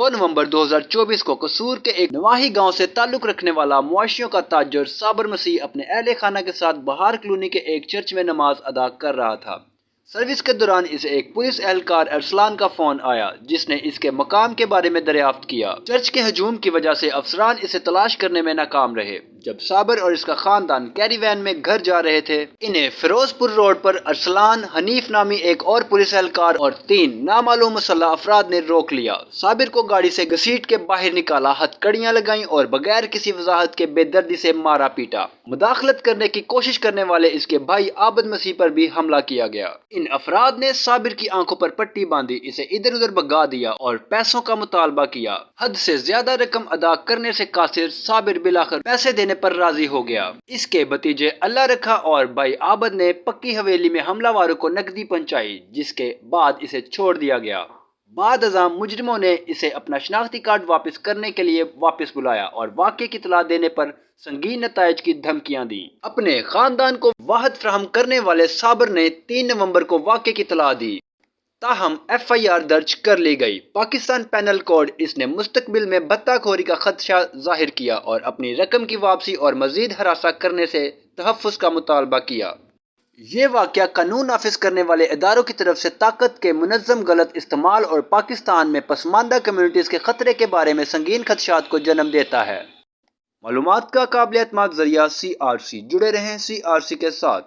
2 نومبر 2024 کو قصور کے ایک نواحی گاؤں سے تعلق رکھنے والا معاشیوں کا تاجر صابر مسیح اپنے اہل خانہ کے ساتھ بہار کالونی کے ایک چرچ میں نماز ادا کر رہا تھا۔ سروس کے دوران اسے ایک پولیس اہلکار ارسلان کا فون آیا، جس نے اس کے مقام کے بارے میں دریافت کیا۔ چرچ کے ہجوم کی وجہ سے افسران اسے تلاش کرنے میں ناکام رہے۔ جب صابر اور اس کا خاندان کیری وین میں گھر جا رہے تھے، انہیں فیروز پور روڈ پر ارسلان، حنیف نامی ایک اور پولیس اہلکار اور 3 نامعلوم مسلح افراد نے روک لیا۔ صابر کو گاڑی سے گھسیٹ کے باہر نکالا، ہتھ کڑیاں لگائیں اور بغیر کسی وضاحت کے بے دردی سے مارا پیٹا۔ مداخلت کرنے کی کوشش کرنے والے اس کے بھائی عابد مسیح پر بھی حملہ کیا گیا۔ ان افراد نے صابر کی آنکھوں پر پٹی باندھی، اسے ادھر ادھر بھگا دیا اور پیسوں کا مطالبہ کیا۔ حد سے زیادہ رقم ادا کرنے سے قاصر صابر بالآخر پیسے دینے پر راضی ہو گیا۔ اس کے بھتیجے اللہ رکھا اور بھائی عابد نے پکی حویلی میں حملہ واروں کو نقدی پہنچائی، جس کے بعد اسے چھوڑ دیا گیا۔ بعد ازاں مجرموں نے اسے اپنا شناختی کارڈ واپس کرنے کے لیے واپس بلایا اور واقعے کی اطلاع دینے پر سنگین نتائج کی دھمکیاں دیں۔ اپنے خاندان کو واحد فراہم کرنے والے صابر نے 3 نومبر کو واقعے کی اطلاع دی، تاہم FIR درج کر لی گئی۔ پاکستان پینل کوڈ اس نے مستقبل میں بھتہ خوری کا خدشہ ظاہر کیا اور اپنی رقم کی واپسی اور مزید ہراساں کرنے سے تحفظ کا مطالبہ کیا۔ یہ واقعہ قانون نافذ کرنے والے اداروں کی طرف سے طاقت کے منظم غلط استعمال اور پاکستان میں پسماندہ کمیونٹیز کے خطرے کے بارے میں سنگین خدشات کو جنم دیتا ہے۔ معلومات کا قابل اعتماد ذریعہ CRC، جڑے رہیں CRC کے ساتھ۔